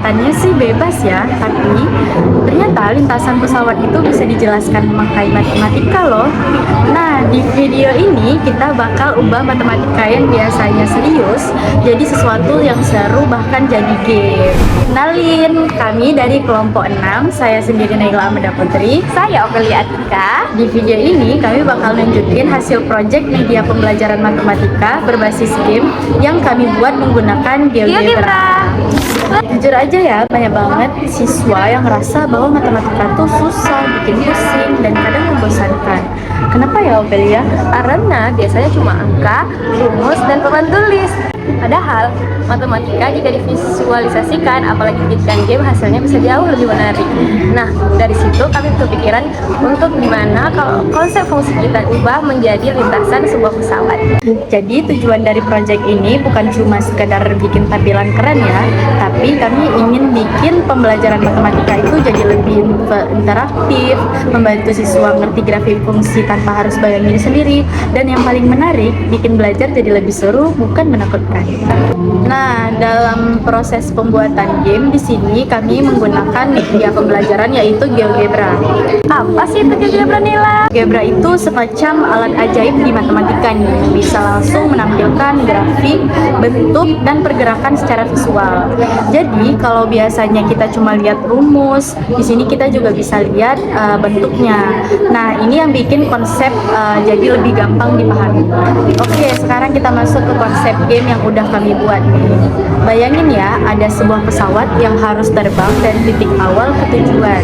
kelihatannya sih bebas ya, tapi ternyata lintasan pesawat itu bisa dijelaskan memakai matematika loh. Nah, di video ini kita bakal ubah matematika yang biasanya serius jadi sesuatu yang seru, bahkan jadi game. Kenalin, kami dari kelompok 6, saya sendiri Naila Amanda Putri. Saya Opelia Atika. Di video ini kami bakal nunjukin hasil project media pembelajaran matematika berbasis game yang kami buat menggunakan GeoGebra. Jujur aja ya, banyak banget siswa yang ngerasa bahwa matematika tuh susah, bikin pusing, dan kadang membosankan. Kenapa ya Opelia? Karena biasanya cuma angka, rumus, dan papan tulis. Padahal matematika jika divisualisasikan, apalagi dijadikan game, hasilnya bisa jauh lebih menarik. Nah, dari situ kami kepikiran untuk gimana kalau konsep fungsi kita ubah menjadi lintasan sebuah pesawat. Jadi tujuan dari project ini bukan cuma sekedar bikin tampilan keren ya, tapi kami ingin bikin pembelajaran matematika itu jadi lebih interaktif, membantu siswa ngerti grafik fungsi tanpa harus bayangin sendiri, dan yang paling menarik, bikin belajar jadi lebih seru, bukan menakutkan. Nah, dalam proses pembuatan game di sini kami menggunakan media pembelajaran yaitu GeoGebra. Apa sih itu GeoGebra, Nila? GeoGebra itu semacam alat ajaib di matematika nih, bisa langsung menampilkan grafik, bentuk, dan pergerakan secara visual. Jadi kalau biasanya kita cuma lihat rumus, di sini kita juga bisa lihat bentuknya. Nah, ini yang bikin konsep jadi lebih gampang dipahami. Oke, sekarang kita masuk ke konsep game yang udah kami buat nih. Bayangin ya, ada sebuah pesawat yang harus terbang dari titik awal ke tujuan.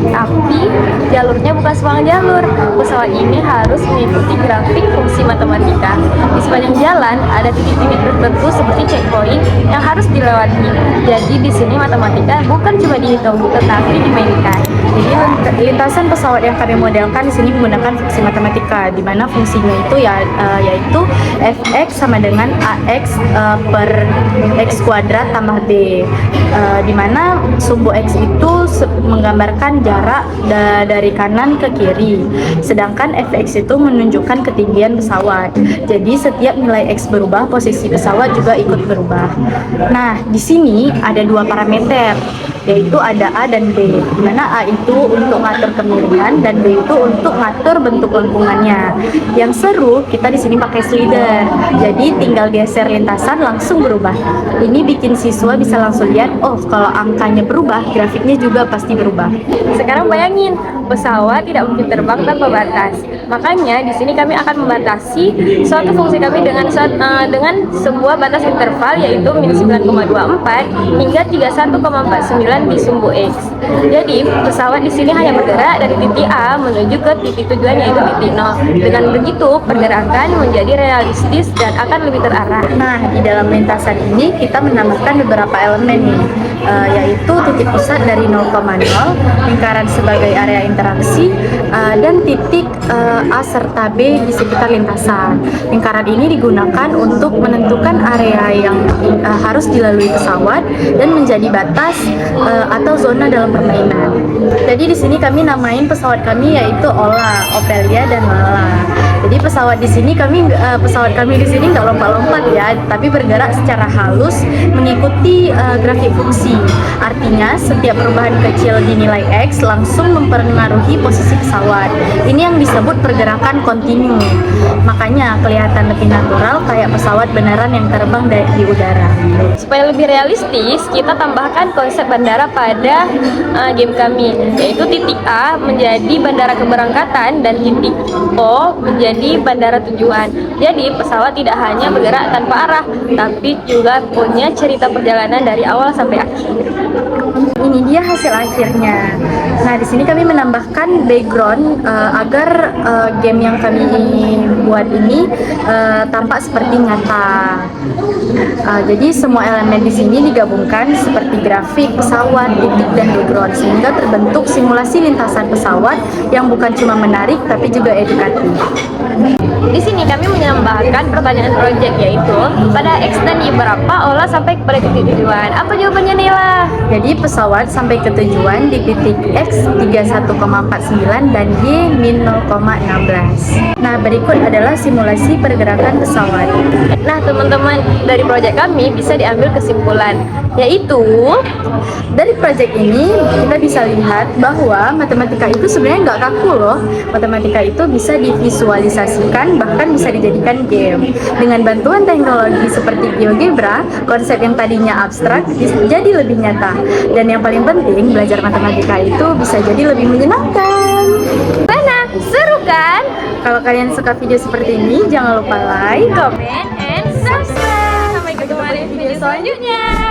Tapi jalurnya bukan sembarang jalur. Pesawat ini harus mengikuti grafik fungsi matematika. Di sepanjang jalan ada titik-titik tertentu seperti checkpoint yang harus dilewati. Jadi di sini matematika bukan cuma dihitung, tetapi dimainkan. Jadi lintasan pesawat yang kami modelkan di sini menggunakan fungsi matematika, di mana fungsinya itu yaitu fx sama dengan ax per x kuadrat tambah b, di mana sumbu x itu menggambarkan jarak dari kanan ke kiri, sedangkan fx itu menunjukkan ketinggian pesawat. Jadi setiap nilai x berubah, posisi pesawat juga ikut berubah. Nah, di sini ada dua parameter, yaitu ada A dan B, di mana A itu untuk ngatur kemiringan dan B itu untuk ngatur bentuk lengkungannya. Yang seru, kita di sini pakai slider, jadi tinggal geser lintasan langsung berubah. Ini bikin siswa bisa langsung lihat, oh kalau angkanya berubah, grafiknya juga pasti berubah. Sekarang bayangin, pesawat tidak mungkin terbang tanpa batas. Makanya di sini kami akan membatasi suatu fungsi kami dengan sebuah batas interval, yaitu min 9,24 hingga 31,49 di sumbu X. Jadi pesawat di sini hanya bergerak dari titik A menuju ke titik tujuan, yaitu titik 0. Dengan begitu pergerakan menjadi realistis dan akan lebih terarah. Nah, di dalam lintasan ini kita menambahkan beberapa elemen nih, yaitu titik pusat dari 0,0, lingkaran sebagai area interaksi, dan titik A serta B di sekitar lintasan. Lingkaran ini digunakan untuk menentukan area yang harus dilalui pesawat dan menjadi batas atau zona dalam permainan. Jadi di sini kami namain pesawat kami yaitu Ola, Opelia, dan Lala. Jadi pesawat kami di sini nggak lompat-lompat ya, tapi bergerak secara halus mengikuti grafik fungsi. Artinya setiap perubahan kecil di nilai X langsung mempengaruhi posisi pesawat. Ini yang disebut pergerakan kontinu. Makanya kelihatan lebih natural, kayak pesawat beneran yang terbang di udara. Supaya lebih realistis, kita tambahkan konsep bandara pada game kami, yaitu titik A menjadi bandara keberangkatan dan titik O menjadi bandara tujuan. Jadi pesawat tidak hanya bergerak tanpa arah, tapi juga punya cerita perjalanan dari awal sampai akhir. Ini dia hasil akhirnya. Nah, di sini kami menambahkan background agar game yang kami buat ini tampak seperti nyata. Jadi semua elemen di sini digabungkan seperti grafik pesawat, titik, dan background, sehingga terbentuk simulasi lintasan pesawat yang bukan cuma menarik tapi juga edukatif. Di sini kami menambahkan pertanyaan proyek, yaitu pada X dan Y berapa olah sampai kepada titik tujuan. Apa jawabannya, Nila? Jadi pesawat sampai ke tujuan di titik X 31,49 dan Y min 0,16. Nah, berikut adalah simulasi pergerakan pesawat. Nah, teman-teman, dari proyek kami bisa diambil kesimpulan, yaitu Dari proyek ini kita bisa lihat bahwa matematika itu sebenarnya nggak kaku loh. Matematika itu bisa divisualisasikan, bahkan bisa dijadikan game. Dengan bantuan teknologi seperti GeoGebra, konsep yang tadinya abstrak jadi lebih nyata. Dan yang paling penting, belajar matematika itu bisa jadi lebih menyenangkan. mana? Seru kan? Kalau kalian suka video seperti ini, jangan lupa like, Comment and subscribe. Sampai ketemu di video selanjutnya.